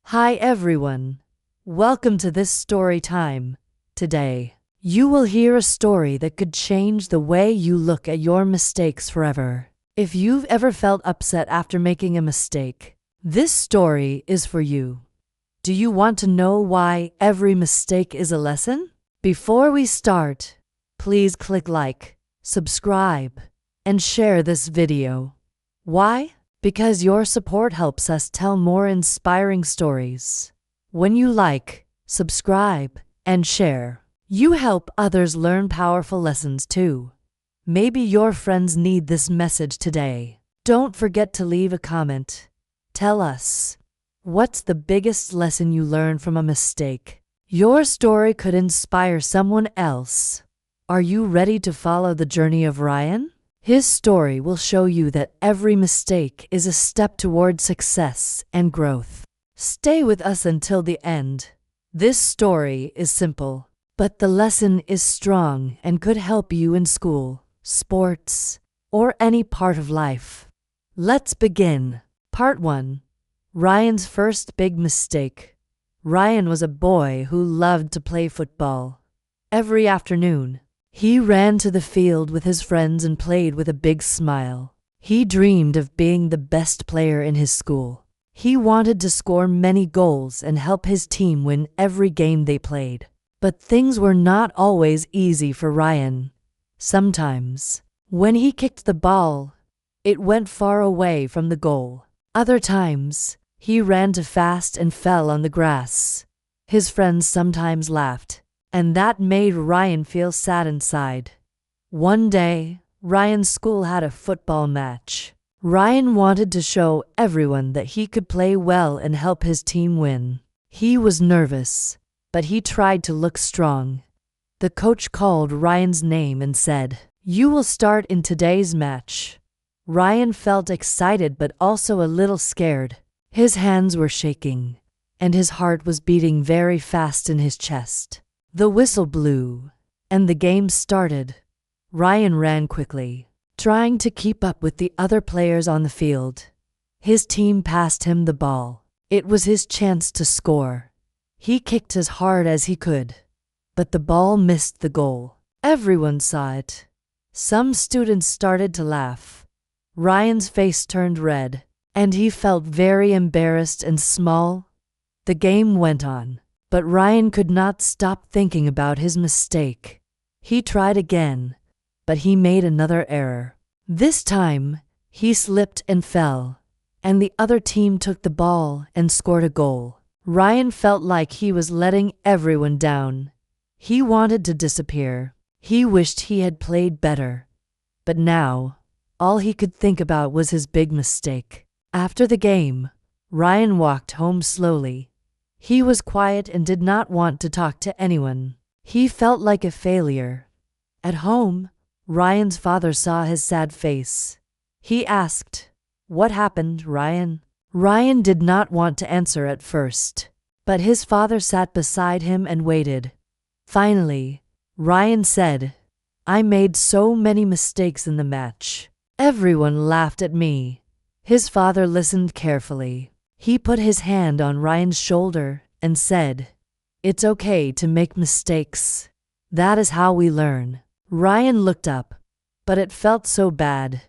Hi everyone. Welcome to this story time. Today, you will hear a story that could change the way you look at your mistakes forever. If you've ever felt upset after making a mistake, this story is for you. Do you want to know why every mistake is a lesson? Before we start, please click like, subscribe, and share this video. Why? Because your support helps us tell more inspiring stories. When you like, subscribe, and share, you help others learn powerful lessons too. Maybe your friends need this message today. Don't forget to leave a comment. Tell us, what's the biggest lesson you learned from a mistake? Your story could inspire someone else. Are you ready to follow the journey of Ryan? His story will show you that every mistake is a step toward success and growth. Stay with us until the end. This story is simple, but the lesson is strong and could help you in school, sports, or any part of life. Let's begin. Part 1. Ryan's first big mistake. Ryan was a boy who loved to play football. Every afternoon, he ran to the field with his friends and played with a big smile. He dreamed of being the best player in his school. He wanted to score many goals and help his team win every game they played. But things were not always easy for Ryan. Sometimes, when he kicked the ball, it went far away from the goal. Other times, he ran too fast and fell on the grass. His friends sometimes laughed, and that made Ryan feel sad inside. One day, Ryan's school had a football match. Ryan wanted to show everyone that he could play well and help his team win. He was nervous, but he tried to look strong. The coach called Ryan's name and said, "You will start in today's match." Ryan felt excited but also a little scared. His hands were shaking, and his heart was beating very fast in his chest. The whistle blew, and the game started. Ryan ran quickly, trying to keep up with the other players on the field. His team passed him the ball. It was his chance to score. He kicked as hard as he could, but the ball missed the goal. Everyone saw it. Some students started to laugh. Ryan's face turned red, and he felt very embarrassed and small. The game went on, but Ryan could not stop thinking about his mistake. He tried again, but he made another error. This time, he slipped and fell, and the other team took the ball and scored a goal. Ryan felt like he was letting everyone down. He wanted to disappear. He wished he had played better. But now, all he could think about was his big mistake. After the game, Ryan walked home slowly. He was quiet and did not want to talk to anyone. He felt like a failure. At home, Ryan's father saw his sad face. He asked, "What happened, Ryan?" Ryan did not want to answer at first, but his father sat beside him and waited. Finally, Ryan said, "I made so many mistakes in the match. Everyone laughed at me." His father listened carefully. He put his hand on Ryan's shoulder and said, "It's okay to make mistakes. That is how we learn." Ryan looked up, but it felt so bad.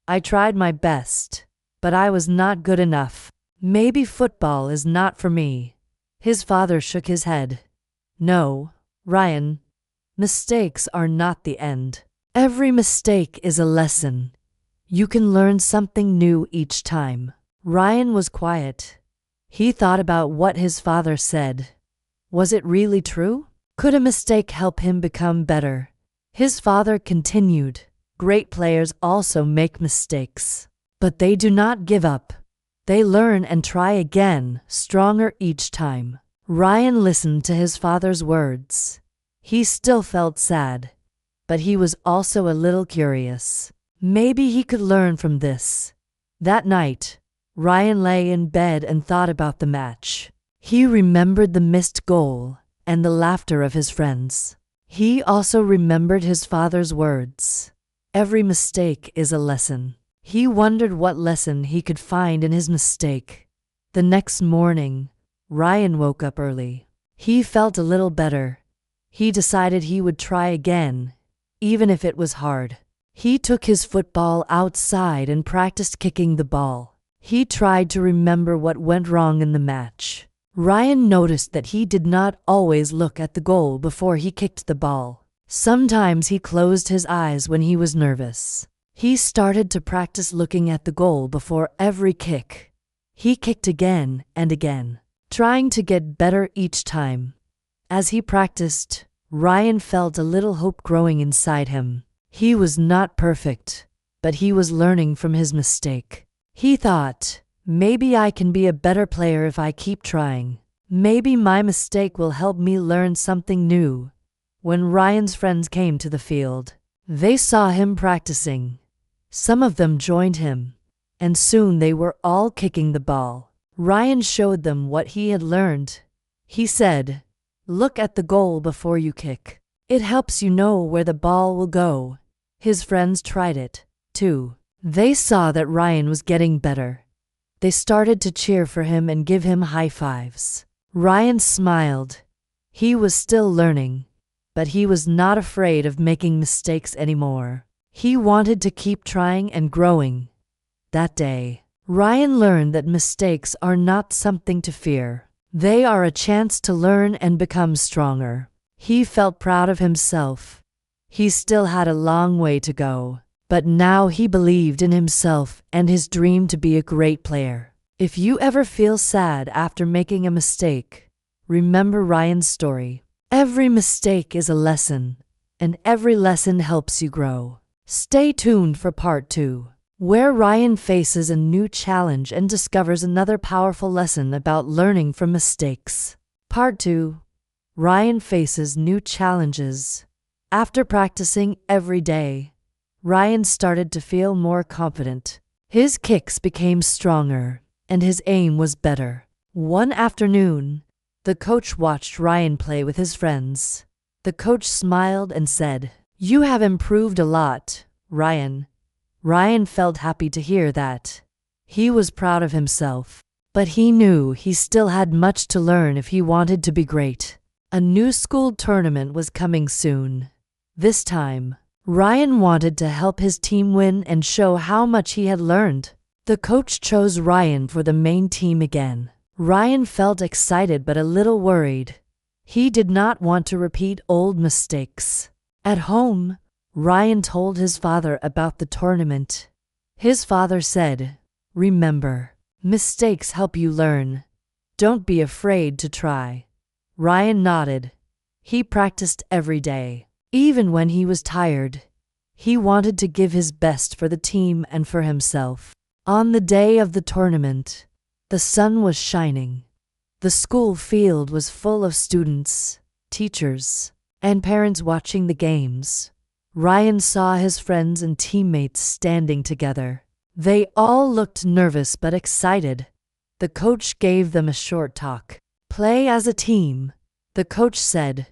"I tried my best, but I was not good enough. Maybe football is not for me." His father shook his head. "No, Ryan, mistakes are not the end. Every mistake is a lesson. You can learn something new each time." Ryan was quiet. He thought about what his father said. Was it really true? Could a mistake help him become better? His father continued, "Great players also make mistakes, but they do not give up. They learn and try again, stronger each time." Ryan listened to his father's words. He still felt sad, but he was also a little curious. Maybe he could learn from this. That night, Ryan lay in bed and thought about the match. He remembered the missed goal and the laughter of his friends. He also remembered his father's words. Every mistake is a lesson. He wondered what lesson he could find in his mistake. The next morning, Ryan woke up early. He felt a little better. He decided he would try again, even if it was hard. He took his football outside and practiced kicking the ball. He tried to remember what went wrong in the match. Ryan noticed that he did not always look at the goal before he kicked the ball. Sometimes he closed his eyes when he was nervous. He started to practice looking at the goal before every kick. He kicked again and again, trying to get better each time. As he practiced, Ryan felt a little hope growing inside him. He was not perfect, but he was learning from his mistake. He thought, maybe I can be a better player if I keep trying. Maybe my mistake will help me learn something new. When Ryan's friends came to the field, they saw him practicing. Some of them joined him, and soon they were all kicking the ball. Ryan showed them what he had learned. He said, "Look at the goal before you kick. It helps you know where the ball will go." His friends tried it, too. They saw that Ryan was getting better. They started to cheer for him and give him high fives. Ryan smiled. He was still learning, but he was not afraid of making mistakes anymore. He wanted to keep trying and growing. That day, Ryan learned that mistakes are not something to fear. They are a chance to learn and become stronger. He felt proud of himself. He still had a long way to go, but now he believed in himself and his dream to be a great player. If you ever feel sad after making a mistake, remember Ryan's story. Every mistake is a lesson, and every lesson helps you grow. Stay tuned for part 2, where Ryan faces a new challenge and discovers another powerful lesson about learning from mistakes. Part 2. Ryan faces new challenges. After practicing every day, Ryan started to feel more confident. His kicks became stronger, and his aim was better. One afternoon, the coach watched Ryan play with his friends. The coach smiled and said, "You have improved a lot, Ryan." Ryan felt happy to hear that. He was proud of himself, but he knew he still had much to learn if he wanted to be great. A new school tournament was coming soon. This time, Ryan wanted to help his team win and show how much he had learned. The coach chose Ryan for the main team again. Ryan felt excited but a little worried. He did not want to repeat old mistakes. At home, Ryan told his father about the tournament. His father said, "Remember, mistakes help you learn. Don't be afraid to try." Ryan nodded. He practiced every day. Even when he was tired, he wanted to give his best for the team and for himself. On the day of the tournament, the sun was shining. The school field was full of students, teachers, and parents watching the games. Ryan saw his friends and teammates standing together. They all looked nervous but excited. The coach gave them a short talk. "Play as a team," the coach said.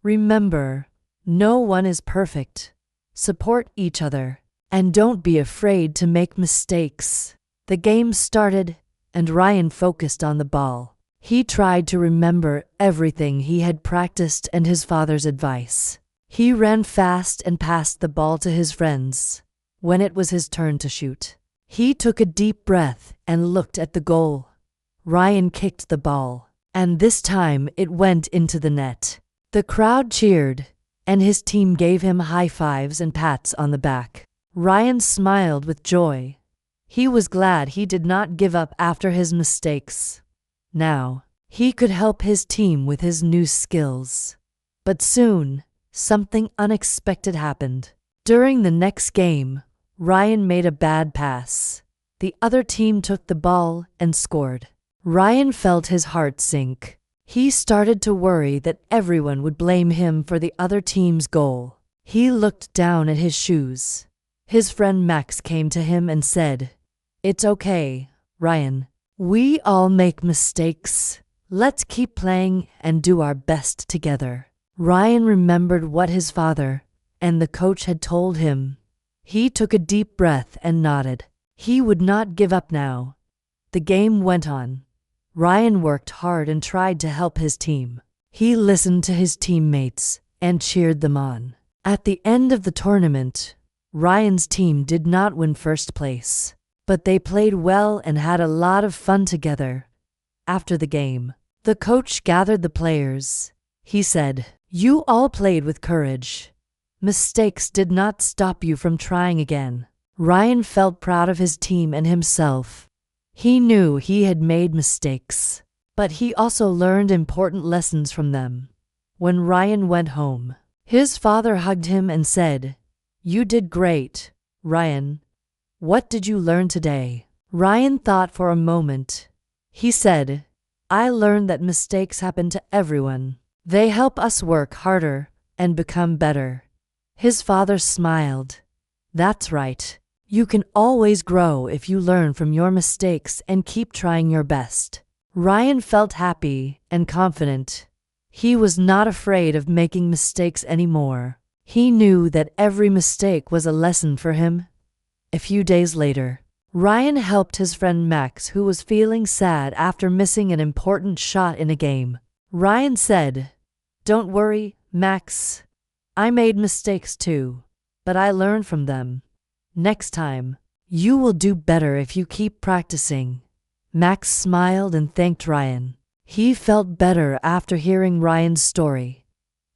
"Remember, no one is perfect. Support each other, and don't be afraid to make mistakes." The game started, and Ryan focused on the ball. He tried to remember everything he had practiced and his father's advice. He ran fast and passed the ball to his friends. When it was his turn to shoot, he took a deep breath and looked at the goal. Ryan kicked the ball, and this time it went into the net. The crowd cheered, and his team gave him high fives and pats on the back. Ryan smiled with joy. He was glad he did not give up after his mistakes. Now, he could help his team with his new skills. But soon, something unexpected happened. During the next game, Ryan made a bad pass. The other team took the ball and scored. Ryan felt his heart sink. He started to worry that everyone would blame him for the other team's goal. He looked down at his shoes. His friend Max came to him and said, "It's okay, Ryan. We all make mistakes. Let's keep playing and do our best together." Ryan remembered what his father and the coach had told him. He took a deep breath and nodded. He would not give up now. The game went on. Ryan worked hard and tried to help his team. He listened to his teammates and cheered them on. At the end of the tournament, Ryan's team did not win first place, but they played well and had a lot of fun together. After the game, the coach gathered the players. He said, "You all played with courage. Mistakes did not stop you from trying again." Ryan felt proud of his team and himself. He knew he had made mistakes, but he also learned important lessons from them. When Ryan went home, his father hugged him and said, "You did great, Ryan. What did you learn today?" Ryan thought for a moment. He said, "I learned that mistakes happen to everyone. They help us work harder and become better." His father smiled. "That's right. You can always grow if you learn from your mistakes and keep trying your best." Ryan felt happy and confident. He was not afraid of making mistakes anymore. He knew that every mistake was a lesson for him. A few days later, Ryan helped his friend Max, who was feeling sad after missing an important shot in a game. Ryan said, "Don't worry, Max. I made mistakes too, but I learned from them. Next time, you will do better if you keep practicing." Max smiled and thanked Ryan. He felt better after hearing Ryan's story.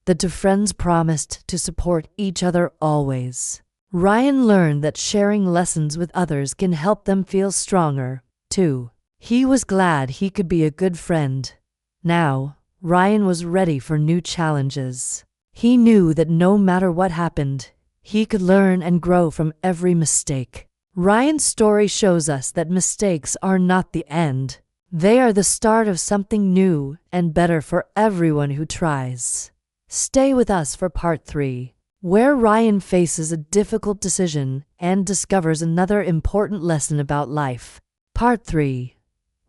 The two friends promised to support each other always. Ryan learned that sharing lessons with others can help them feel stronger, too. He was glad he could be a good friend. Now, Ryan was ready for new challenges. He knew that no matter what happened, he could learn and grow from every mistake. Ryan's story shows us that mistakes are not the end. They are the start of something new and better for everyone who tries. Stay with us for part 3, where Ryan faces a difficult decision and discovers another important lesson about life. Part 3.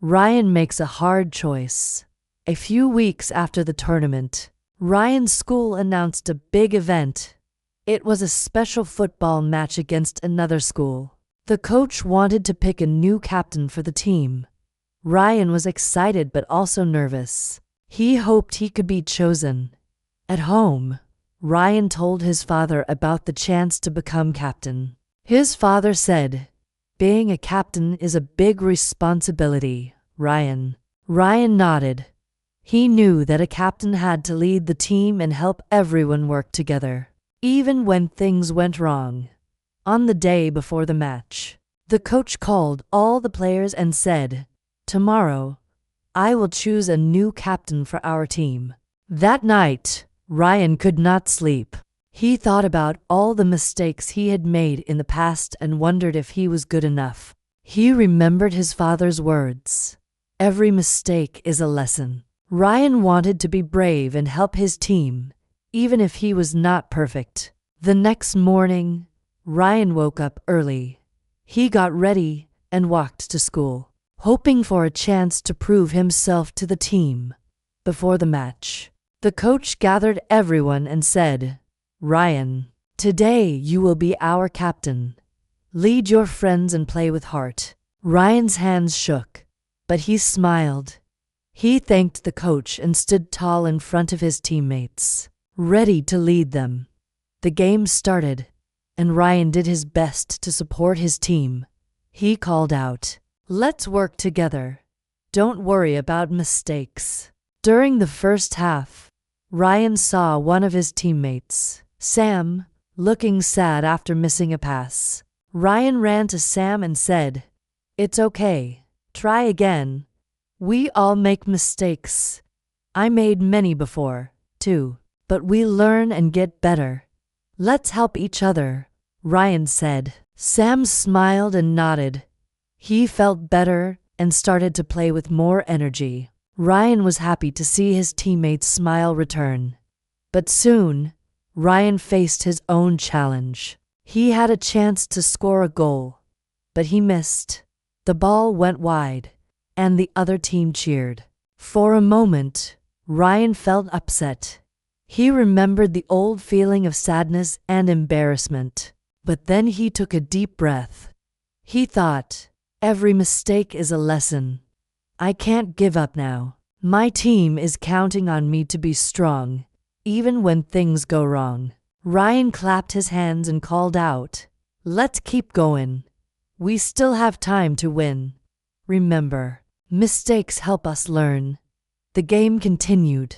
Ryan makes a hard choice. A few weeks after the tournament, Ryan's school announced a big event. It was a special football match against another school. The coach wanted to pick a new captain for the team. Ryan was excited but also nervous. He hoped he could be chosen. At home, Ryan told his father about the chance to become captain. His father said, "Being a captain is a big responsibility, Ryan." Ryan nodded. He knew that a captain had to lead the team and help everyone work together, even when things went wrong. On the day before the match, the coach called all the players and said, "Tomorrow, I will choose a new captain for our team." That night, Ryan could not sleep. He thought about all the mistakes he had made in the past and wondered if he was good enough. He remembered his father's words, "Every mistake is a lesson." Ryan wanted to be brave and help his team, even if he was not perfect. The next morning, Ryan woke up early. He got ready and walked to school, hoping for a chance to prove himself to the team. Before the match, the coach gathered everyone and said, "Ryan, today you will be our captain. Lead your friends and play with heart." Ryan's hands shook, but he smiled. He thanked the coach and stood tall in front of his teammates, ready to lead them. The game started, and Ryan did his best to support his team. He called out, "Let's work together. Don't worry about mistakes." During the first half, Ryan saw one of his teammates, Sam, looking sad after missing a pass. Ryan ran to Sam and said, "It's okay. Try again. We all make mistakes. I made many before, too, but we learn and get better. Let's help each other," Ryan said. Sam smiled and nodded. He felt better and started to play with more energy. Ryan was happy to see his teammates' smile return. But soon, Ryan faced his own challenge. He had a chance to score a goal, but he missed. The ball went wide, and the other team cheered. For a moment, Ryan felt upset. He remembered the old feeling of sadness and embarrassment. But then he took a deep breath. He thought, "Every mistake is a lesson. I can't give up now. My team is counting on me to be strong, even when things go wrong." Ryan clapped his hands and called out, "Let's keep going. We still have time to win. Remember, mistakes help us learn." The game continued.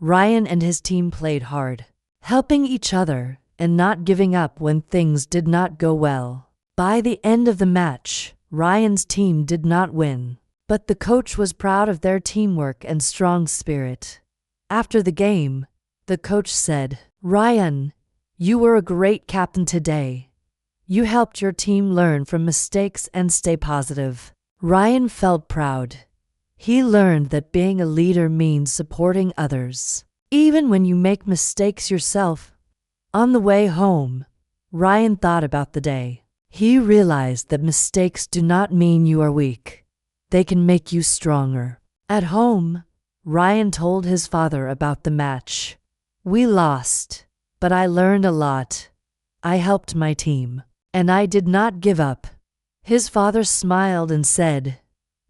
Ryan and his team played hard, helping each other and not giving up when things did not go well. By the end of the match, Ryan's team did not win, but the coach was proud of their teamwork and strong spirit. After the game, the coach said, "Ryan, you were a great captain today. You helped your team learn from mistakes and stay positive." Ryan felt proud. He learned that being a leader means supporting others, even when you make mistakes yourself. On the way home, Ryan thought about the day. He realized that mistakes do not mean you are weak. They can make you stronger. At home, Ryan told his father about the match. "We lost, but I learned a lot. I helped my team, and I did not give up." His father smiled and said,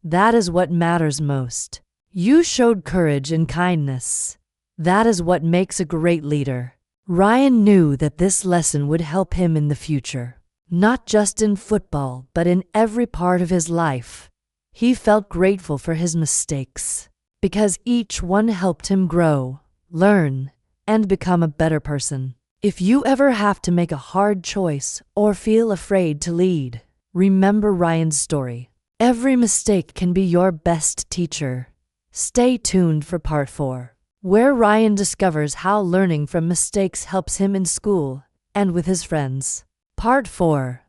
"That is what matters most. You showed courage and kindness. That is what makes a great leader." Ryan knew that this lesson would help him in the future, not just in football, but in every part of his life. He felt grateful for his mistakes, because each one helped him grow, learn, and become a better person. If you ever have to make a hard choice or feel afraid to lead, remember Ryan's story. Every mistake can be your best teacher. Stay tuned for part 4, where Ryan discovers how learning from mistakes helps him in school and with his friends. Part 4.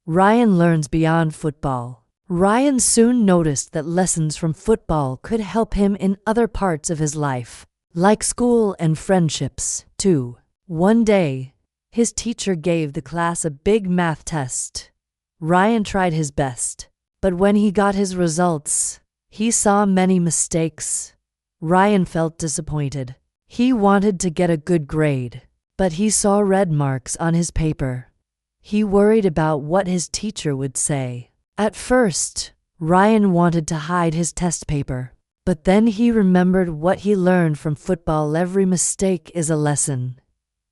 Ryan learns beyond football. Ryan soon noticed that lessons from football could help him in other parts of his life, like school and friendships, too. One day, his teacher gave the class a big math test. Ryan tried his best, but when he got his results, he saw many mistakes. Ryan felt disappointed. He wanted to get a good grade, but he saw red marks on his paper. He worried about what his teacher would say. At first, Ryan wanted to hide his test paper, but then he remembered what he learned from football: every mistake is a lesson.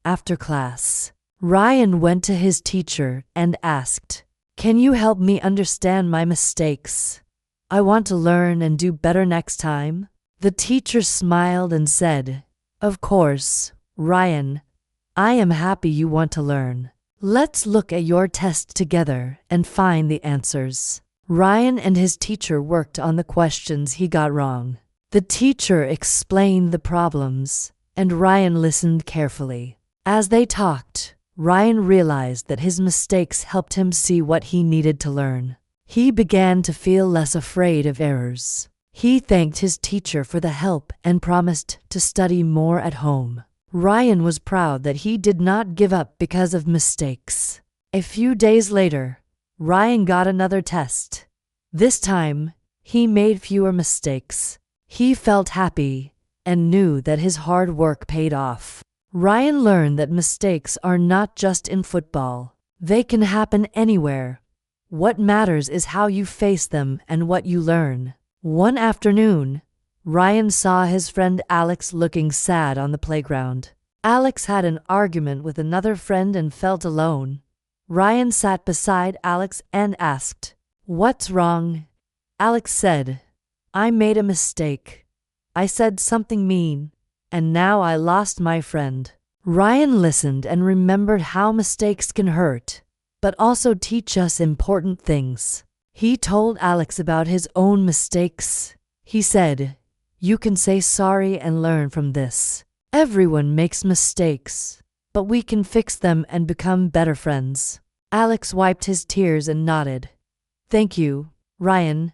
After class, Ryan went to his teacher and asked, "Can you help me understand my mistakes? I want to learn and do better next time." The teacher smiled and said, "Of course, Ryan. I am happy you want to learn. Let's look at your test together and find the answers." Ryan and his teacher worked on the questions he got wrong. The teacher explained the problems, and Ryan listened carefully. As they talked, Ryan realized that his mistakes helped him see what he needed to learn. He began to feel less afraid of errors. He thanked his teacher for the help and promised to study more at home. Ryan was proud that he did not give up because of mistakes. A few days later, Ryan got another test. This time, he made fewer mistakes. He felt happy and knew that his hard work paid off. Ryan learned that mistakes are not just in football. They can happen anywhere. What matters is how you face them and what you learn. One afternoon, Ryan saw his friend Alex looking sad on the playground. Alex had an argument with another friend and felt alone. Ryan sat beside Alex and asked, "What's wrong?" Alex said, "I made a mistake. I said something mean, and now I lost my friend." Ryan listened and remembered how mistakes can hurt, but also teach us important things. He told Alex about his own mistakes. He said, "You can say sorry and learn from this. Everyone makes mistakes, but we can fix them and become better friends." Alex wiped his tears and nodded. "Thank you, Ryan.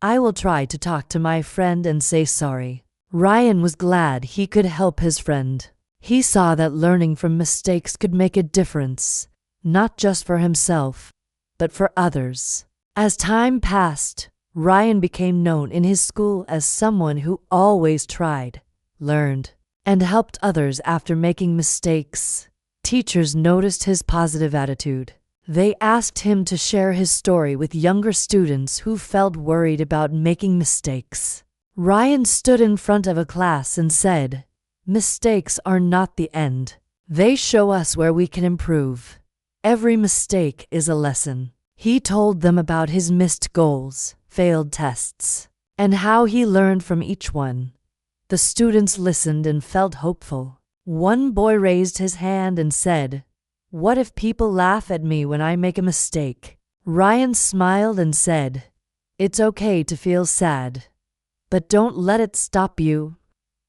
I will try to talk to my friend and say sorry." Ryan was glad he could help his friend. He saw that learning from mistakes could make a difference, not just for himself, but for others. As time passed, Ryan became known in his school as someone who always tried, learned, and helped others after making mistakes. Teachers noticed his positive attitude. They asked him to share his story with younger students who felt worried about making mistakes. Ryan stood in front of a class and said, "Mistakes are not the end. They show us where we can improve. Every mistake is a lesson." He told them about his missed goals, failed tests, and how he learned from each one. The students listened and felt hopeful. One boy raised his hand and said, "What if people laugh at me when I make a mistake?" Ryan smiled and said, "It's okay to feel sad, but don't let it stop you.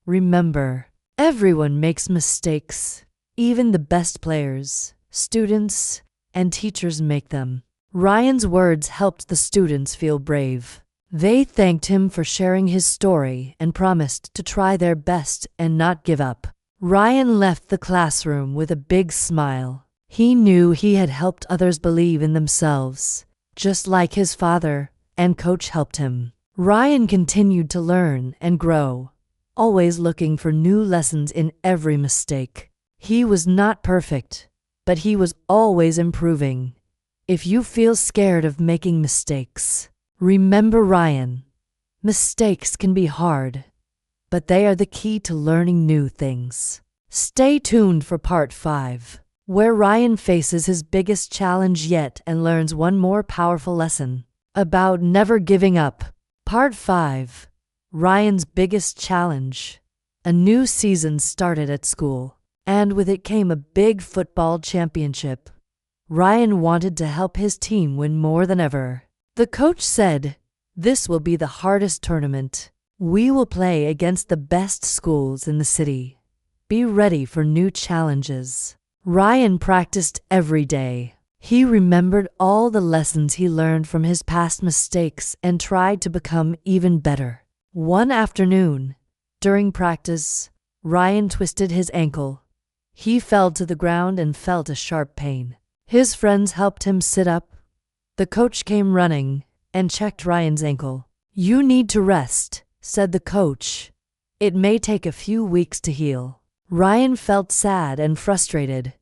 Remember, everyone makes mistakes. Even the best players, students, and teachers make them." Ryan's words helped the students feel brave. They thanked him for sharing his story and promised to try their best and not give up. Ryan left the classroom with a big smile. He knew he had helped others believe in themselves, just like his father and coach helped him. Ryan continued to learn and grow, always looking for new lessons in every mistake. He was not perfect, but he was always improving. If you feel scared of making mistakes, remember Ryan. Mistakes can be hard, but they are the key to learning new things. Stay tuned for part 5, where Ryan faces his biggest challenge yet and learns one more powerful lesson about never giving up. Part 5, Ryan's biggest challenge. A new season started at school, and with it came a big football championship. Ryan wanted to help his team win more than ever. The coach said, "This will be the hardest tournament. We will play against the best schools in the city. Be ready for new challenges." Ryan practiced every day. He remembered all the lessons he learned from his past mistakes and tried to become even better. One afternoon, during practice, Ryan twisted his ankle. He fell to the ground and felt a sharp pain. His friends helped him sit up. The coach came running and checked Ryan's ankle. "You need to rest," said the coach. "It may take a few weeks to heal." Ryan felt sad and frustrated.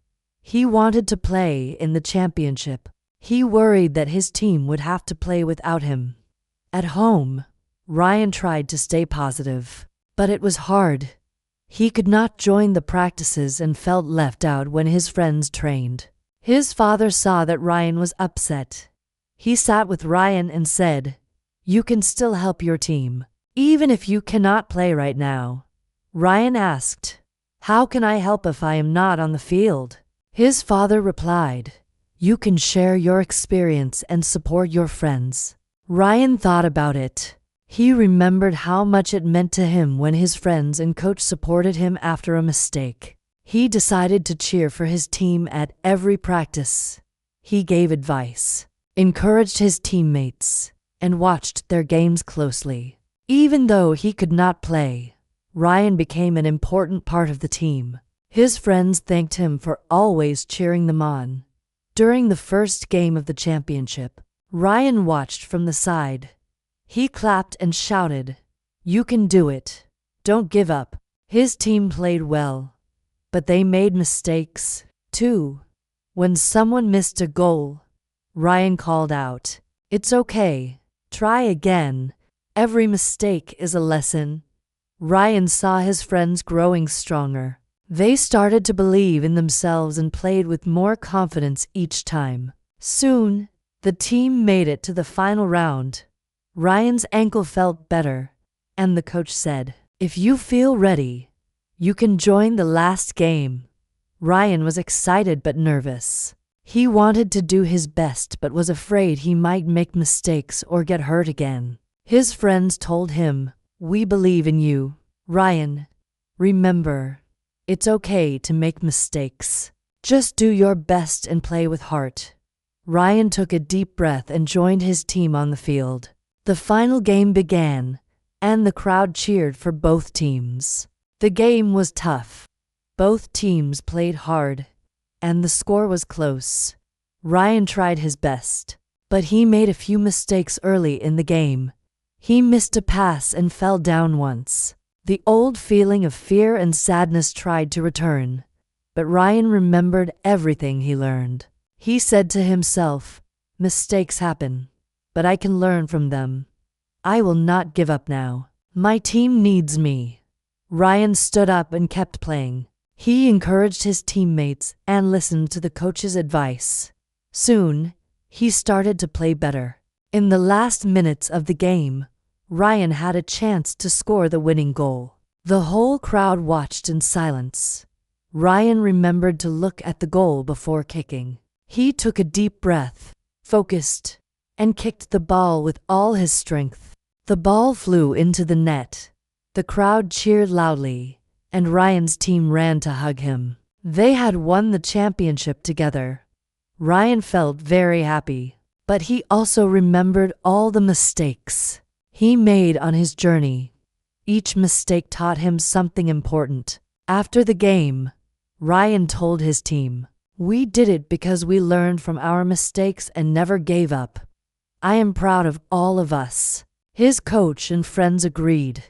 He wanted to play in the championship. He worried that his team would have to play without him. At home, Ryan tried to stay positive, but it was hard. He could not join the practices and felt left out when his friends trained. His father saw that Ryan was upset. He sat with Ryan and said, "You can still help your team, even if you cannot play right now." Ryan asked, "How can I help if I am not on the field?" His father replied, "You can share your experience and support your friends." Ryan thought about it. He remembered how much it meant to him when his friends and coach supported him after a mistake. He decided to cheer for his team at every practice. He gave advice, encouraged his teammates, and watched their games closely. Even though he could not play, Ryan became an important part of the team. His friends thanked him for always cheering them on. During the first game of the championship, Ryan watched from the side. He clapped and shouted, "You can do it. Don't give up." His team played well, but they made mistakes, too. When someone missed a goal, Ryan called out, "It's okay. Try again. Every mistake is a lesson." Ryan saw his friends growing stronger. They started to believe in themselves and played with more confidence each time. Soon, the team made it to the final round. Ryan's ankle felt better, and the coach said, "If you feel ready, you can join the last game." Ryan was excited but nervous. He wanted to do his best but was afraid he might make mistakes or get hurt again. His friends told him, "We believe in you, Ryan. Remember, it's okay to make mistakes. Just do your best and play with heart." Ryan took a deep breath and joined his team on the field. The final game began, and the crowd cheered for both teams. The game was tough. Both teams played hard, and the score was close. Ryan tried his best, but he made a few mistakes early in the game. He missed a pass and fell down once. The old feeling of fear and sadness tried to return, but Ryan remembered everything he learned. He said to himself, "Mistakes happen, but I can learn from them. I will not give up now. My team needs me." Ryan stood up and kept playing. He encouraged his teammates and listened to the coach's advice. Soon, he started to play better. In the last minutes of the game, Ryan had a chance to score the winning goal. The whole crowd watched in silence. Ryan remembered to look at the goal before kicking. He took a deep breath, focused, and kicked the ball with all his strength. The ball flew into the net. The crowd cheered loudly, and Ryan's team ran to hug him. They had won the championship together. Ryan felt very happy, but he also remembered all the mistakes he made on his journey. Each mistake taught him something important. After the game, Ryan told his team, "We did it because we learned from our mistakes and never gave up. I am proud of all of us." His coach and friends agreed.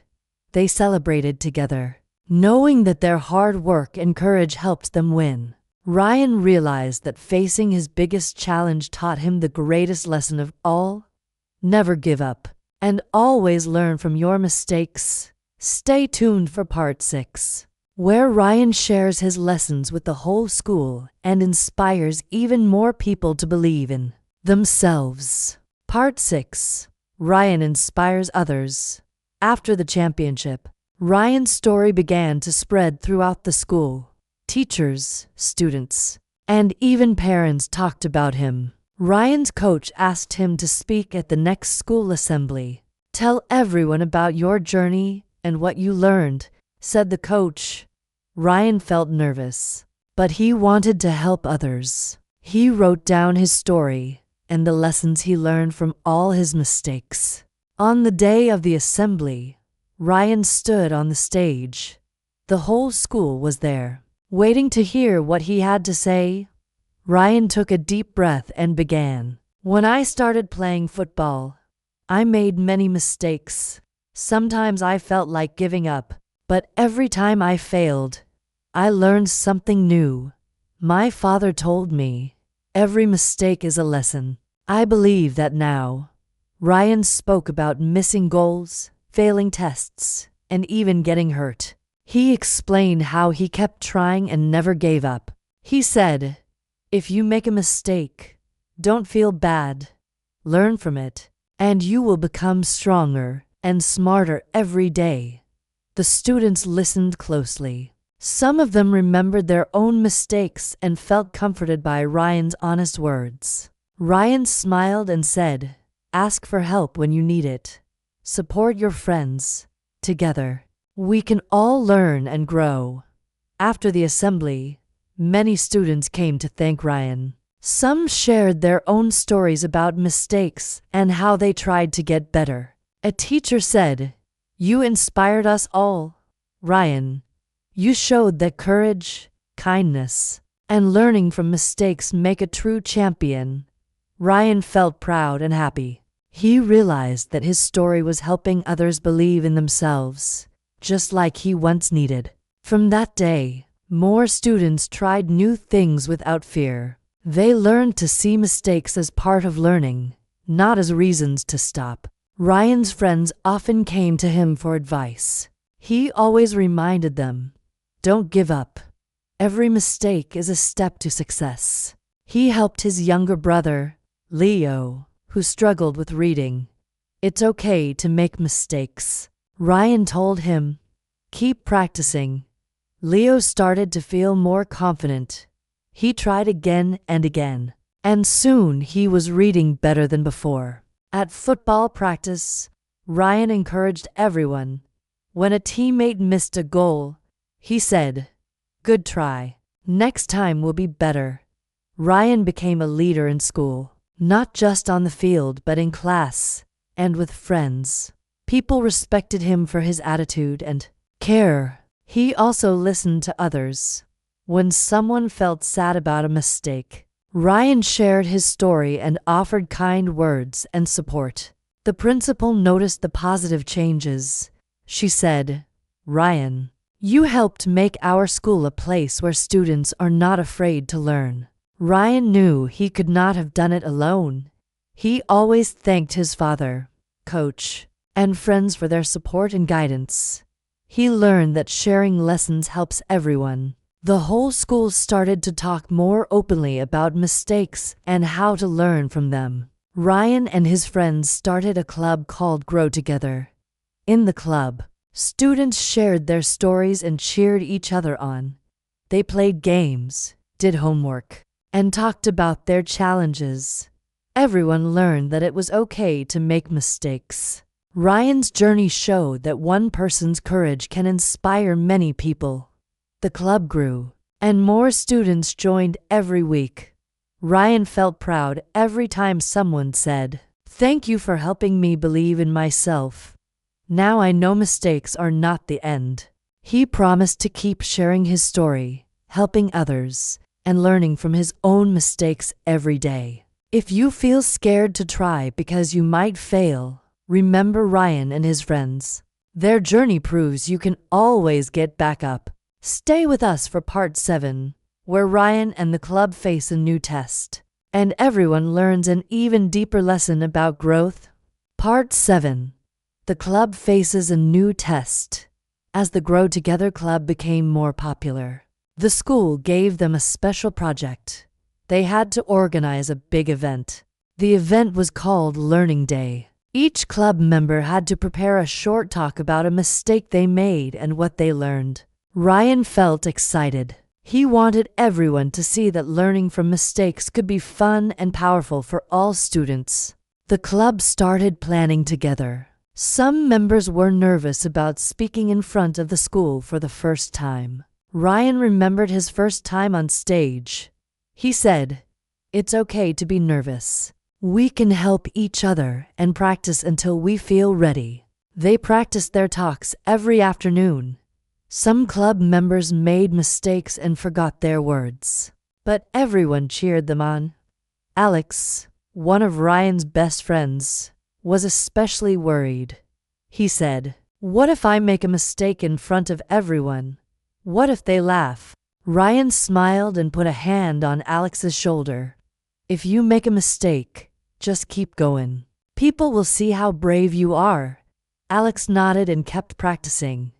They celebrated together, knowing that their hard work and courage helped them win. Ryan realized that facing his biggest challenge taught him the greatest lesson of all: never give up, and always learn from your mistakes. Stay tuned for part 6, where Ryan shares his lessons with the whole school and inspires even more people to believe in themselves. Part 6. Ryan inspires others. After the championship, Ryan's story began to spread throughout the school. Teachers, students, and even parents talked about him. Ryan's coach asked him to speak at the next school assembly. "Tell everyone about your journey and what you learned," said the coach. Ryan felt nervous, but he wanted to help others. He wrote down his story and the lessons he learned from all his mistakes. On the day of the assembly, Ryan stood on the stage. The whole school was there, waiting to hear what he had to say. Ryan took a deep breath and began. "When I started playing football, I made many mistakes. Sometimes I felt like giving up, but every time I failed, I learned something new. My father told me, every mistake is a lesson. I believe that now." Ryan spoke about missing goals, failing tests, and even getting hurt. He explained how he kept trying and never gave up. He said, "If you make a mistake, don't feel bad. Learn from it, and you will become stronger and smarter every day." The students listened closely. Some of them remembered their own mistakes and felt comforted by Ryan's honest words. Ryan smiled and said, "Ask for help when you need it. Support your friends. Together, we can all learn and grow." After the assembly, many students came to thank Ryan. Some shared their own stories about mistakes and how they tried to get better. A teacher said, "You inspired us all, Ryan. You showed that courage, kindness, and learning from mistakes make a true champion." Ryan felt proud and happy. He realized that his story was helping others believe in themselves, just like he once needed. From that day, more students tried new things without fear. They learned to see mistakes as part of learning, not as reasons to stop. Ryan's friends often came to him for advice. He always reminded them, "Don't give up. Every mistake is a step to success." He helped his younger brother, Leo, who struggled with reading. "It's okay to make mistakes." Ryan told him, "Keep practicing." Leo started to feel more confident. He tried again and again, and soon he was reading better than before. At football practice, Ryan encouraged everyone. When a teammate missed a goal, he said, "Good try. Next time will be better." Ryan became a leader in school, not just on the field but in class and with friends. People respected him for his attitude and care. He also listened to others. When someone felt sad about a mistake, Ryan shared his story and offered kind words and support. The principal noticed the positive changes. She said, "Ryan, you helped make our school a place where students are not afraid to learn." Ryan knew he could not have done it alone. He always thanked his father, coach, and friends for their support and guidance. He learned that sharing lessons helps everyone. The whole school started to talk more openly about mistakes and how to learn from them. Ryan and his friends started a club called Grow Together. In the club, students shared their stories and cheered each other on. They played games, did homework, and talked about their challenges. Everyone learned that it was okay to make mistakes. Ryan's journey showed that one person's courage can inspire many people. The club grew, and more students joined every week. Ryan felt proud every time someone said, "Thank you for helping me believe in myself. Now I know mistakes are not the end." He promised to keep sharing his story, helping others, and learning from his own mistakes every day. If you feel scared to try because you might fail, remember Ryan and his friends. Their journey proves you can always get back up. Stay with us for part 7, where Ryan and the club face a new test, and everyone learns an even deeper lesson about growth. Part 7. The club faces a new test. As the Grow Together club became more popular, the school gave them a special project. They had to organize a big event. The event was called Learning Day. Each club member had to prepare a short talk about a mistake they made and what they learned. Ryan felt excited. He wanted everyone to see that learning from mistakes could be fun and powerful for all students. The club started planning together. Some members were nervous about speaking in front of the school for the first time. Ryan remembered his first time on stage. He said, "It's okay to be nervous. We can help each other and practice until we feel ready." They practiced their talks every afternoon. Some club members made mistakes and forgot their words, but everyone cheered them on. Alex, one of Ryan's best friends, was especially worried. He said, "What if I make a mistake in front of everyone? What if they laugh?" Ryan smiled and put a hand on Alex's shoulder. "If you make a mistake, just keep going. People will see how brave you are." Alex nodded and kept practicing.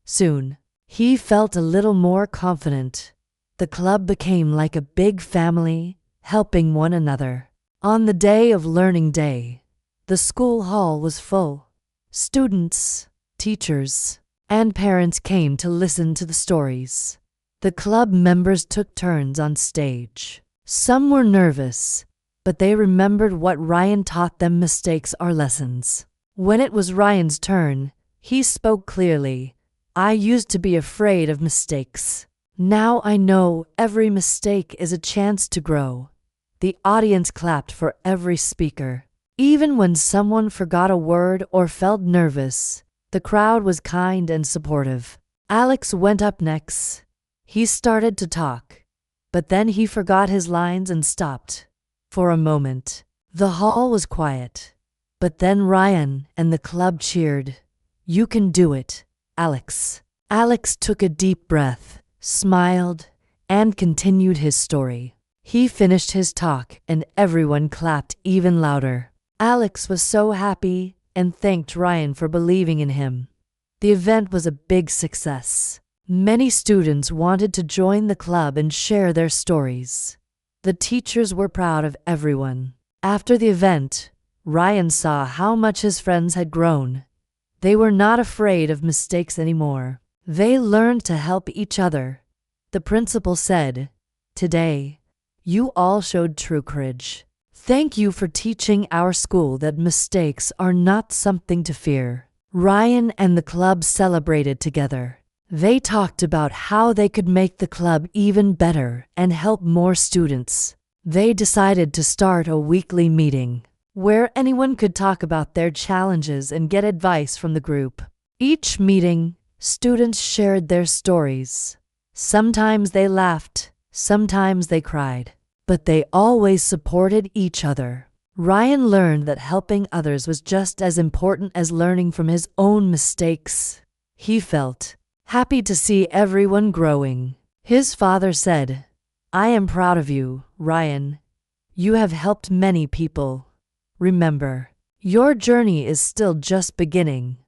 Soon, he felt a little more confident. The club became like a big family, helping one another. On the day of Learning Day, the school hall was full. Students, teachers, and parents came to listen to the stories. The club members took turns on stage. Some were nervous, but they remembered what Ryan taught them: mistakes are lessons. When it was Ryan's turn, he spoke clearly. "I used to be afraid of mistakes. Now I know every mistake is a chance to grow." The audience clapped for every speaker. Even when someone forgot a word or felt nervous, the crowd was kind and supportive. Alex went up next. He started to talk, but then he forgot his lines and stopped. For a moment, the hall was quiet, but then Ryan and the club cheered. "You can do it, Alex." Alex took a deep breath, smiled, and continued his story. He finished his talk and everyone clapped even louder. Alex was so happy and thanked Ryan for believing in him. The event was a big success. Many students wanted to join the club and share their stories. The teachers were proud of everyone. After the event, Ryan saw how much his friends had grown. They were not afraid of mistakes anymore. They learned to help each other. The principal said, "Today, you all showed true courage. Thank you for teaching our school that mistakes are not something to fear." Ryan and the club celebrated together. They talked about how they could make the club even better and help more students. They decided to start a weekly meeting where anyone could talk about their challenges and get advice from the group. Each meeting, students shared their stories. Sometimes they laughed, sometimes they cried, but they always supported each other. Ryan learned that helping others was just as important as learning from his own mistakes. He felt happy to see everyone growing. His father said, I am proud of you, Ryan. You have helped many people. Remember, your journey is still just beginning.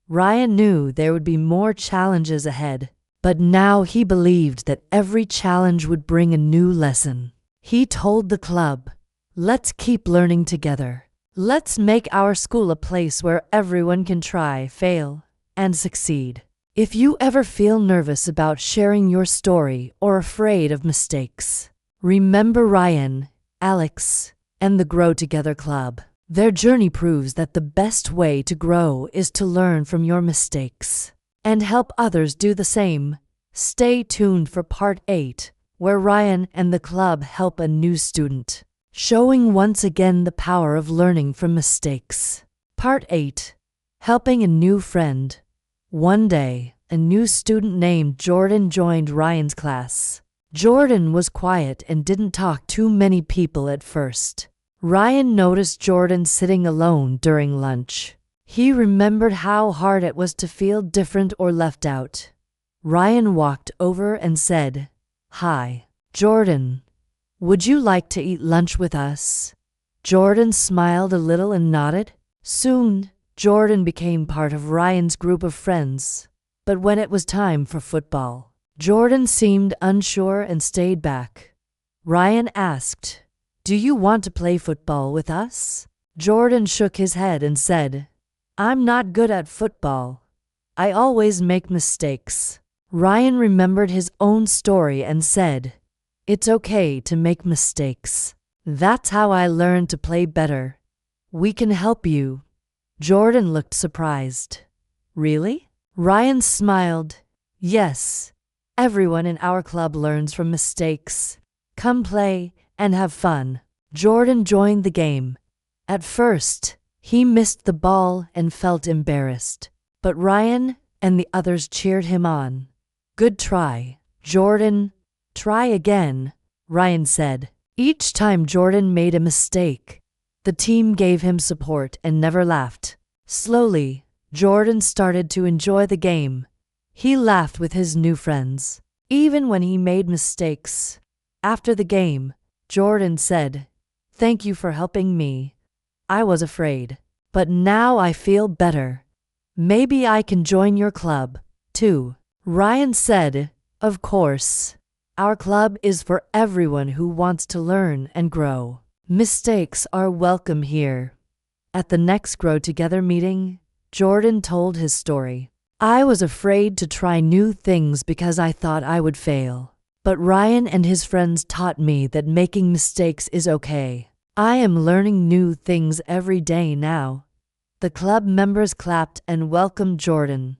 Ryan knew there would be more challenges ahead, but now he believed that every challenge would bring a new lesson. He told the club, "Let's keep learning together. Let's make our school a place where everyone can try, fail, and succeed." If you ever feel nervous about sharing your story or afraid of mistakes, remember Ryan, Alex, and the Grow Together Club. Their journey proves that the best way to grow is to learn from your mistakes and help others do the same. Stay tuned for part 8, where Ryan and the club help a new student, showing once again the power of learning from mistakes. Part 8. Helping a new friend. One day, a new student named Jordan joined Ryan's class. Jordan was quiet and didn't talk to many people at first. Ryan noticed Jordan sitting alone during lunch. He remembered how hard it was to feel different or left out. Ryan walked over and said, "Hi, Jordan. Would you like to eat lunch with us?" Jordan smiled a little and nodded. Soon, Jordan became part of Ryan's group of friends. But when it was time for football, Jordan seemed unsure and stayed back. Ryan asked, "Do you want to play football with us?" Jordan shook his head and said, "I'm not good at football. I always make mistakes." Ryan remembered his own story and said, "It's okay to make mistakes. That's how I learned to play better. We can help you." Jordan looked surprised. "Really?" Ryan smiled. "Yes. Everyone in our club learns from mistakes. Come play and have fun." Jordan joined the game. At first, he missed the ball and felt embarrassed, but Ryan and the others cheered him on. "Good try, Jordan. Try again," Ryan said. Each time Jordan made a mistake, the team gave him support and never laughed. Slowly, Jordan started to enjoy the game. He laughed with his new friends, even when he made mistakes. After the game, Jordan said, "Thank you for helping me. I was afraid, but now I feel better. Maybe I can join your club, too." Ryan said, "Of course. Our club is for everyone who wants to learn and grow. Mistakes are welcome here." At the next Grow Together meeting, Jordan told his story. "I was afraid to try new things because I thought I would fail. But Ryan and his friends taught me that making mistakes is okay. I am learning new things every day now." The club members clapped and welcomed Jordan.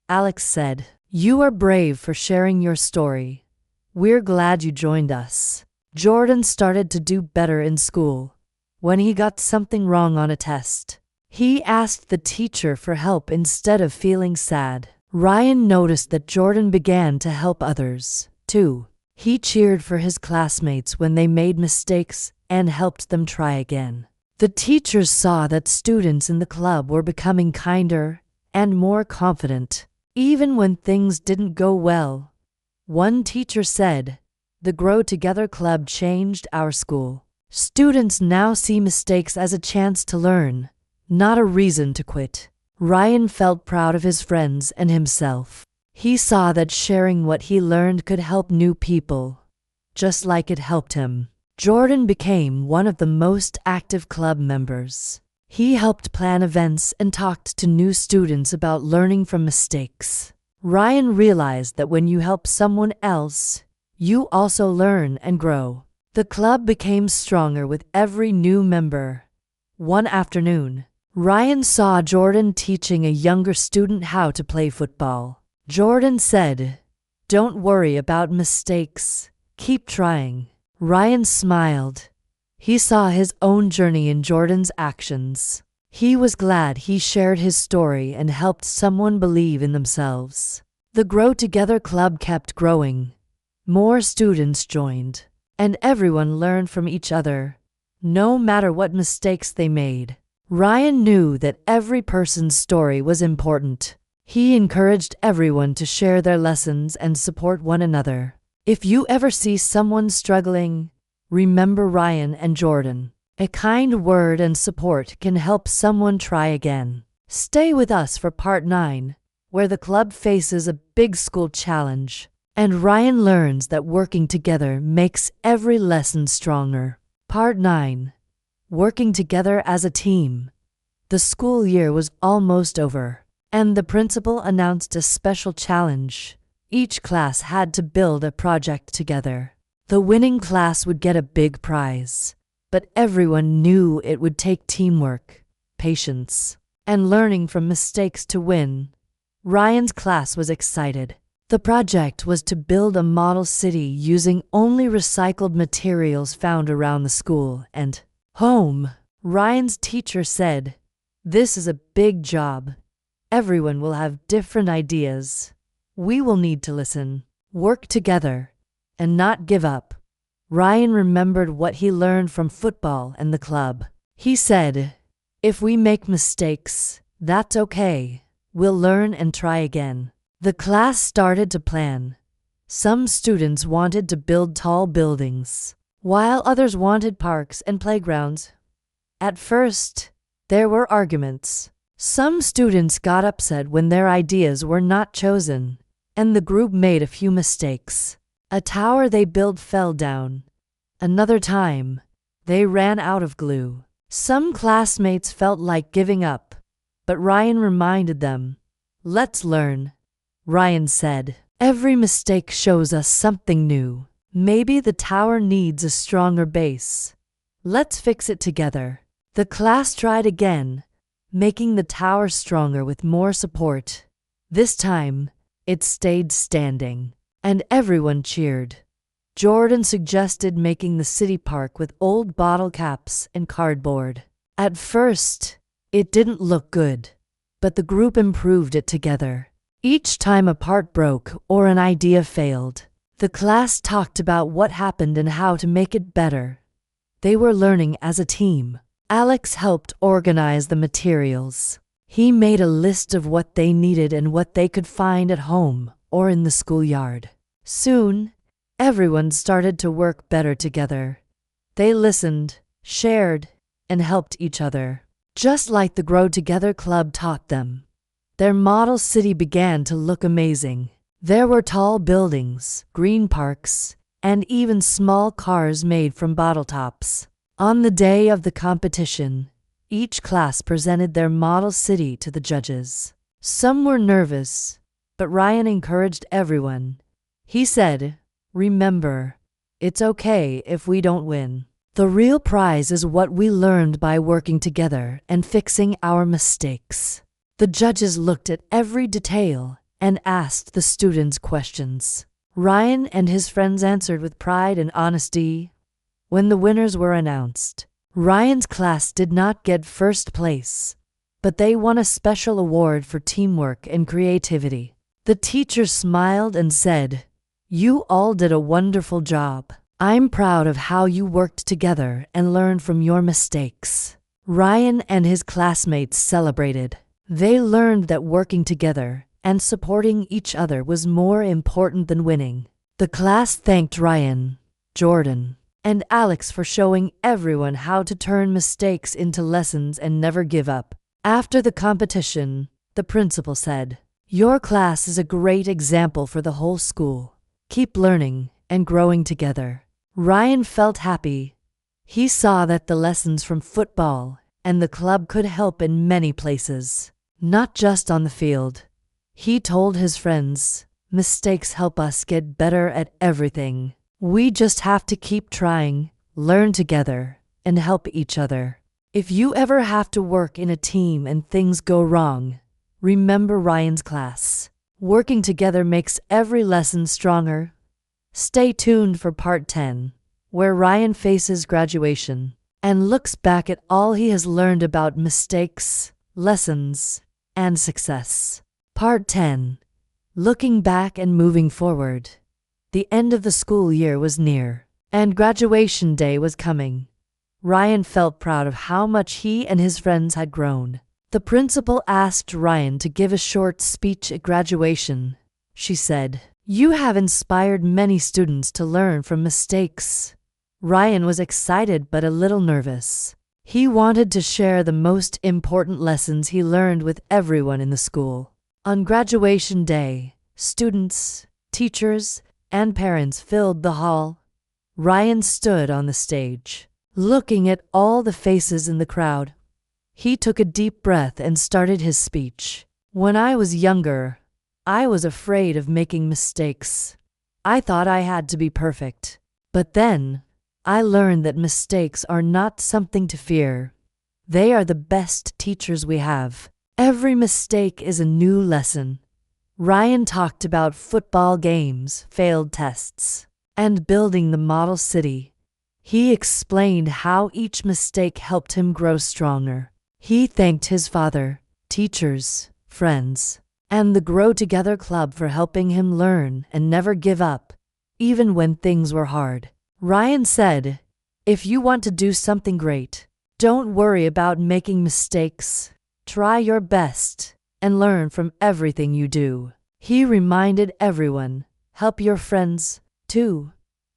Alex said, "You are brave for sharing your story. We're glad you joined us." Jordan started to do better in school. When he got something wrong on a test, he asked the teacher for help instead of feeling sad. Ryan noticed that Jordan began to help others, too. He cheered for his classmates when they made mistakes and helped them try again. The teachers saw that students in the club were becoming kinder and more confident, even when things didn't go well. One teacher said, "The Grow Together Club changed our school. Students now see mistakes as a chance to learn, not a reason to quit." Ryan felt proud of his friends and himself. He saw that sharing what he learned could help new people, just like it helped him. Jordan became one of the most active club members. He helped plan events and talked to new students about learning from mistakes. Ryan realized that when you help someone else, you also learn and grow. The club became stronger with every new member. One afternoon, Ryan saw Jordan teaching a younger student how to play football. Jordan said, "Don't worry about mistakes. Keep trying." Ryan smiled. He saw his own journey in Jordan's actions. He was glad he shared his story and helped someone believe in themselves. The Grow Together Club kept growing. More students joined, and everyone learned from each other, no matter what mistakes they made. Ryan knew that every person's story was important. He encouraged everyone to share their lessons and support one another. If you ever see someone struggling, remember Ryan and Jordan. A kind word and support can help someone try again. Stay with us for part 9, where the club faces a big school challenge, and Ryan learns that working together makes every lesson stronger. Part 9. Working together as a team. The school year was almost over, and the principal announced a special challenge. Each class had to build a project together. The winning class would get a big prize, but everyone knew it would take teamwork, patience, and learning from mistakes to win. Ryan's class was excited. The project was to build a model city using only recycled materials found around the school and home. Ryan's teacher said, "This is a big job. Everyone will have different ideas. We will need to listen, work together, and not give up." Ryan remembered what he learned from football and the club. He said, "If we make mistakes, that's okay. We'll learn and try again." The class started to plan. Some students wanted to build tall buildings, while others wanted parks and playgrounds. At first, there were arguments. Some students got upset when their ideas were not chosen, and the group made a few mistakes. A tower they built fell down. Another time, they ran out of glue. Some classmates felt like giving up, but Ryan reminded them, "Let's learn." Ryan said, "Every mistake shows us something new. Maybe the tower needs a stronger base. Let's fix it together." The class tried again, making the tower stronger with more support. This time, it stayed standing, and everyone cheered. Jordan suggested making the city park with old bottle caps and cardboard. At first, it didn't look good, but the group improved it together. Each time a part broke or an idea failed, the class talked about what happened and how to make it better. They were learning as a team. Alex helped organize the materials. He made a list of what they needed and what they could find at home or in the schoolyard. Soon, everyone started to work better together. They listened, shared, and helped each other, just like the Grow Together Club taught them. Their model city began to look amazing. There were tall buildings, green parks, and even small cars made from bottle tops. On the day of the competition, each class presented their model city to the judges. Some were nervous, but Ryan encouraged everyone. He said, "Remember, it's okay if we don't win. The real prize is what we learned by working together and fixing our mistakes." The judges looked at every detail and asked the students questions. Ryan and his friends answered with pride and honesty. When the winners were announced, Ryan's class did not get first place, but they won a special award for teamwork and creativity. The teacher smiled and said, "You all did a wonderful job. I'm proud of how you worked together and learned from your mistakes." Ryan and his classmates celebrated. They learned that working together and supporting each other was more important than winning. The class thanked Ryan, Jordan, and Alex for showing everyone how to turn mistakes into lessons and never give up. After the competition, the principal said, "Your class is a great example for the whole school. Keep learning and growing together." Ryan felt happy. He saw that the lessons from football and the club could help in many places, not just on the field. He told his friends, "Mistakes help us get better at everything. We just have to keep trying, learn together, and help each other." If you ever have to work in a team and things go wrong, remember Ryan's class. Working together makes every lesson stronger. Stay tuned for part 10, where Ryan faces graduation and looks back at all he has learned about mistakes, lessons, and success. Part 10. Looking back and moving forward. The end of the school year was near, and graduation day was coming. Ryan felt proud of how much he and his friends had grown. The principal asked Ryan to give a short speech at graduation. She said, You have inspired many students to learn from mistakes. Ryan was excited but a little nervous. He wanted to share the most important lessons he learned with everyone in the school. On graduation day, students, teachers, and parents filled the hall. Ryan stood on the stage, looking at all the faces in the crowd. He took a deep breath and started his speech. When I was younger, I was afraid of making mistakes. I thought I had to be perfect. But then, I learned that mistakes are not something to fear. They are the best teachers we have. Every mistake is a new lesson. Ryan talked about football games, failed tests, and building the model city. He explained how each mistake helped him grow stronger. He thanked his father, teachers, friends, and the Grow Together Club for helping him learn and never give up, even when things were hard. Ryan said, "If you want to do something great, don't worry about making mistakes. Try your best and learn from everything you do." He reminded everyone, help your friends, too.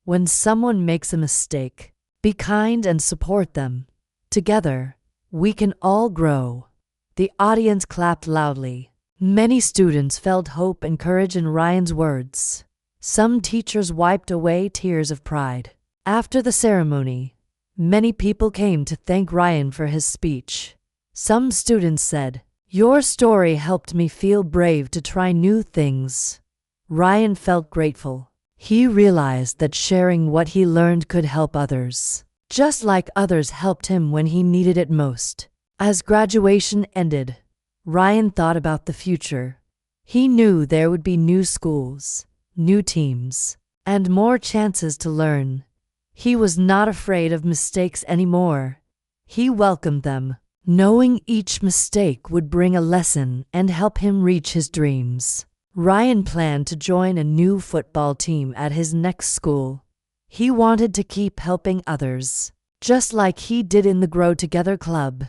When someone makes a mistake, be kind and support them. Together, we can all grow. The audience clapped loudly. Many students felt hope and courage in Ryan's words. Some teachers wiped away tears of pride. After the ceremony, many people came to thank Ryan for his speech. Some students said, "Your story helped me feel brave to try new things." Ryan felt grateful. He realized that sharing what he learned could help others, just like others helped him when he needed it most. As graduation ended, Ryan thought about the future. He knew there would be new schools, new teams, and more chances to learn. He was not afraid of mistakes anymore. He welcomed them, knowing each mistake would bring a lesson and help him reach his dreams. Ryan planned to join a new football team at his next school. He wanted to keep helping others, just like he did in the Grow Together Club.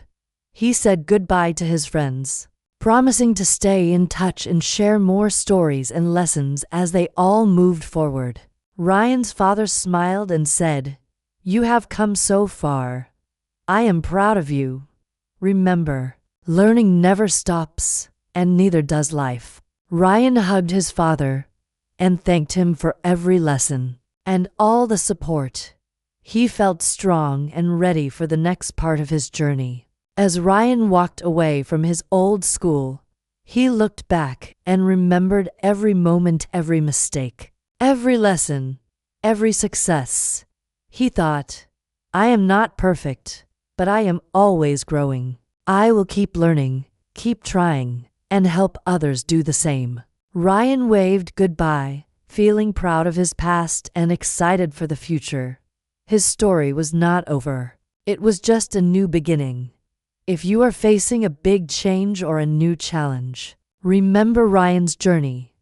He said goodbye to his friends, promising to stay in touch and share more stories and lessons as they all moved forward. Ryan's father smiled and said, "You have come so far. I am proud of you. Remember, learning never stops, and neither does life." Ryan hugged his father and thanked him for every lesson and all the support. He felt strong and ready for the next part of his journey. As Ryan walked away from his old school, he looked back and remembered every moment, every mistake, every lesson, every success. He thought, "I am not perfect, but I am always growing. I will keep learning, keep trying, and help others do the same." Ryan waved goodbye, feeling proud of his past and excited for the future. His story was not over. It was just a new beginning. If you are facing a big change or a new challenge, remember Ryan's journey.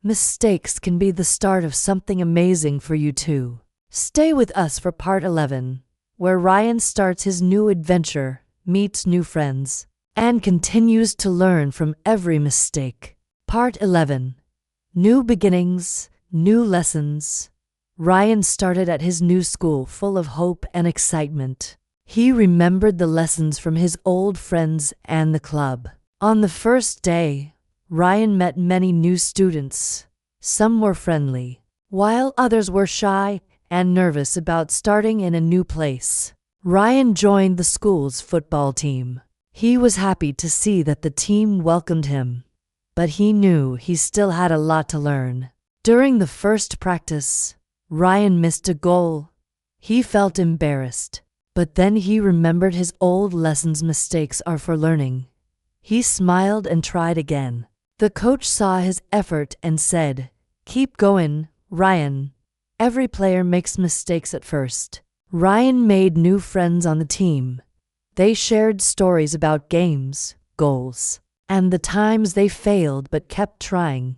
Mistakes can be the start of something amazing for you too. Stay with us for part 11, where Ryan starts his new adventure, meets new friends, and continues to learn from every mistake. Part 11. New beginnings, new lessons. Ryan started at his new school full of hope and excitement. He remembered the lessons from his old friends and the club. On the first day, Ryan met many new students. Some were friendly, while others were shy and nervous about starting in a new place. Ryan joined the school's football team. He was happy to see that the team welcomed him, but he knew he still had a lot to learn. During the first practice, Ryan missed a goal. He felt embarrassed, but then he remembered his old lessons. Mistakes are for learning. He smiled and tried again. The coach saw his effort and said, "Keep going, Ryan. Every player makes mistakes at first." Ryan made new friends on the team. They shared stories about games, goals, and the times they failed but kept trying.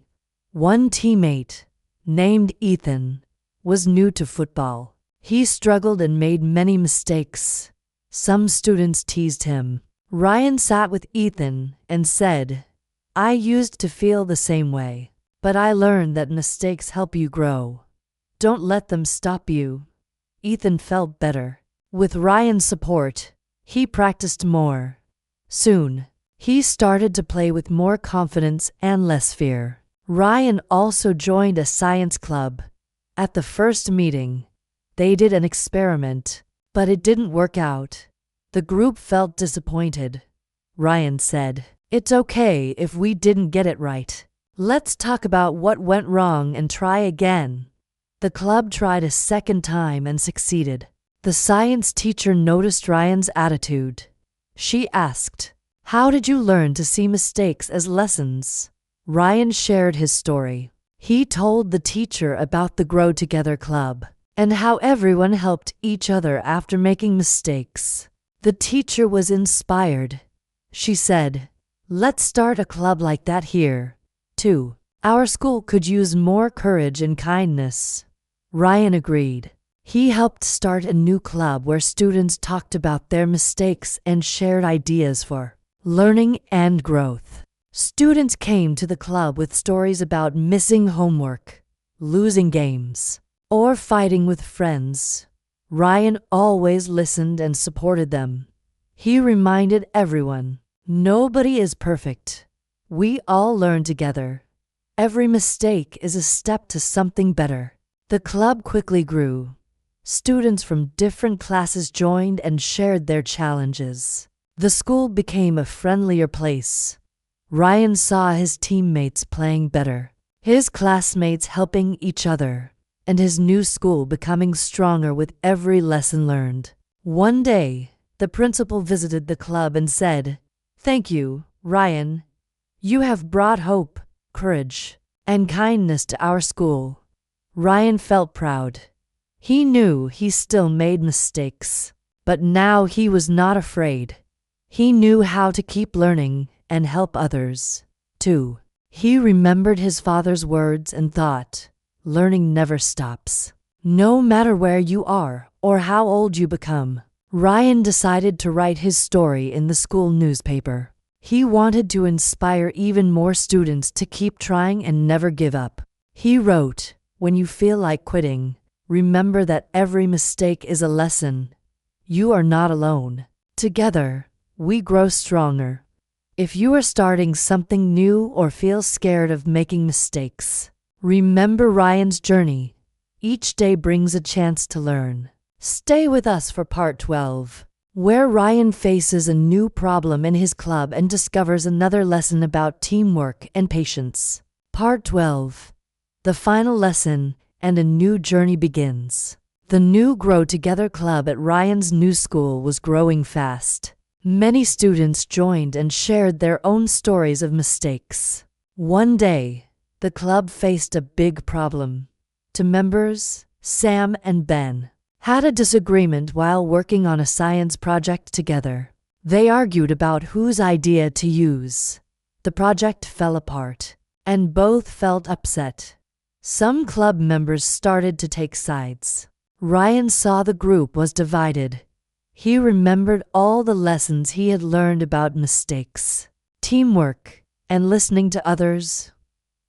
One teammate, named Ethan, was new to football. He struggled and made many mistakes. Some students teased him. Ryan sat with Ethan and said, "I used to feel the same way, but I learned that mistakes help you grow. Don't let them stop you. Ethan felt better. With Ryan's support, he practiced more. Soon, he started to play with more confidence and less fear. Ryan also joined a science club. At the first meeting, they did an experiment, but it didn't work out. The group felt disappointed. Ryan said, "It's okay if we didn't get it right. Let's talk about what went wrong and try again." The club tried a second time and succeeded. The science teacher noticed Ryan's attitude. She asked, "How did you learn to see mistakes as lessons?" Ryan shared his story. He told the teacher about the Grow Together Club and how everyone helped each other after making mistakes. The teacher was inspired. She said, "Let's start a club like that here, too. Our school could use more courage and kindness." Ryan agreed. He helped start a new club where students talked about their mistakes and shared ideas for learning and growth. Students came to the club with stories about missing homework, losing games, or fighting with friends. Ryan always listened and supported them. He reminded everyone, "Nobody is perfect. We all learn together. Every mistake is a step to something better." The club quickly grew. Students from different classes joined and shared their challenges. The school became a friendlier place. Ryan saw his teammates playing better, his classmates helping each other, and his new school becoming stronger with every lesson learned. One day, the principal visited the club and said, "Thank you, Ryan. You have brought hope, courage, and kindness to our school." Ryan felt proud. He knew he still made mistakes, but now he was not afraid. He knew how to keep learning and help others, too. He remembered his father's words and thought, "Learning never stops. No matter where you are or how old you become." Ryan decided to write his story in the school newspaper. He wanted to inspire even more students to keep trying and never give up. He wrote, "When you feel like quitting, remember that every mistake is a lesson. You are not alone. Together, we grow stronger." If you are starting something new or feel scared of making mistakes, remember Ryan's journey. Each day brings a chance to learn. Stay with us for part 12, where Ryan faces a new problem in his club and discovers another lesson about teamwork and patience. Part 12. The final lesson, and a new journey begins. The new Grow Together Club at Ryan's new school was growing fast. Many students joined and shared their own stories of mistakes. One day, the club faced a big problem. Two members, Sam and Ben, had a disagreement while working on a science project together. They argued about whose idea to use. The project fell apart, and both felt upset. Some club members started to take sides. Ryan saw the group was divided. He remembered all the lessons he had learned about mistakes, teamwork, and listening to others.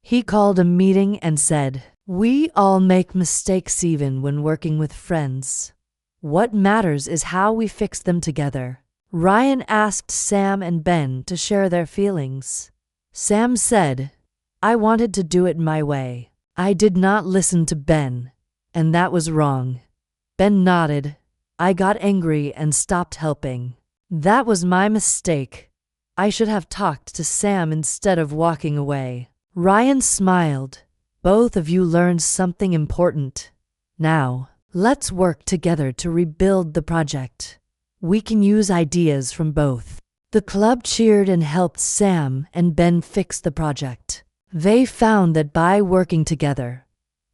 He called a meeting and said, "We all make mistakes even when working with friends. What matters is how we fix them together." Ryan asked Sam and Ben to share their feelings. Sam said, "I wanted to do it my way. I did not listen to Ben, and that was wrong." Ben nodded. "I got angry and stopped helping. That was my mistake. I should have talked to Sam instead of walking away." Ryan smiled. "Both of you learned something important. Now, let's work together to rebuild the project. We can use ideas from both." The club cheered and helped Sam and Ben fix the project. They found that by working together,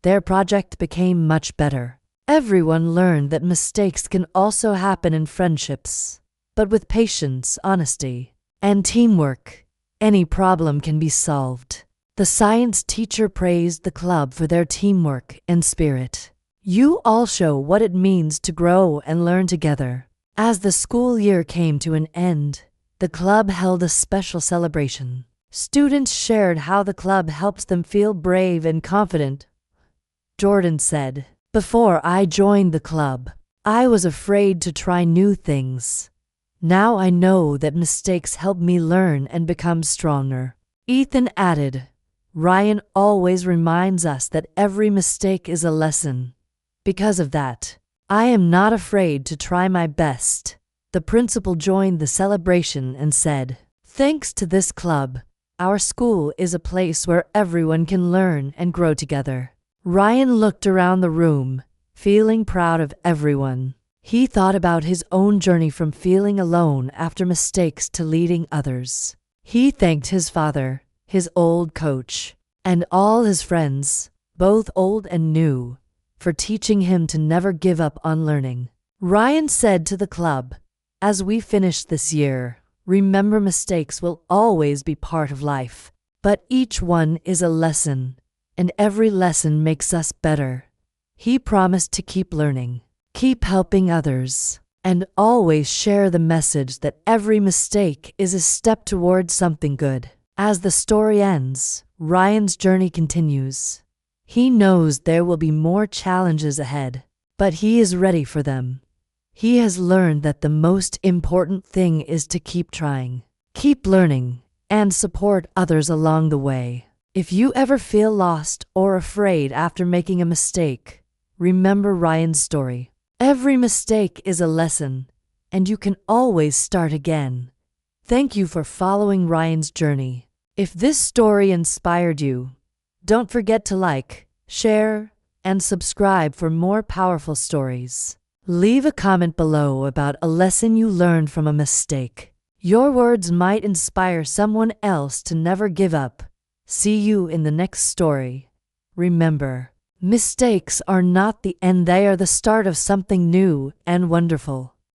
their project became much better. Everyone learned that mistakes can also happen in friendships, but with patience, honesty, and teamwork, any problem can be solved. The science teacher praised the club for their teamwork and spirit. "You all show what it means to grow and learn together." As the school year came to an end, the club held a special celebration. Students shared how the club helps them feel brave and confident. Jordan said, "Before I joined the club, I was afraid to try new things. Now I know that mistakes help me learn and become stronger." Ethan added, "Ryan always reminds us that every mistake is a lesson. Because of that, I am not afraid to try my best." The principal joined the celebration and said, "Thanks to this club, our school is a place where everyone can learn and grow together." Ryan looked around the room, feeling proud of everyone. He thought about his own journey from feeling alone after mistakes to leading others. He thanked his father, his old coach, and all his friends, both old and new, for teaching him to never give up on learning. Ryan said to the club, "As we finish this year, remember mistakes will always be part of life, but each one is a lesson, and every lesson makes us better." He promised to keep learning, keep helping others, and always share the message that every mistake is a step towards something good. As the story ends, Ryan's journey continues. He knows there will be more challenges ahead, but he is ready for them. He has learned that the most important thing is to keep trying, keep learning, and support others along the way. If you ever feel lost or afraid after making a mistake, remember Ryan's story. Every mistake is a lesson, and you can always start again. Thank you for following Ryan's journey. If this story inspired you, don't forget to like, share, and subscribe for more powerful stories. Leave a comment below about a lesson you learned from a mistake. Your words might inspire someone else to never give up. See you in the next story. Remember, mistakes are not the end, they are the start of something new and wonderful.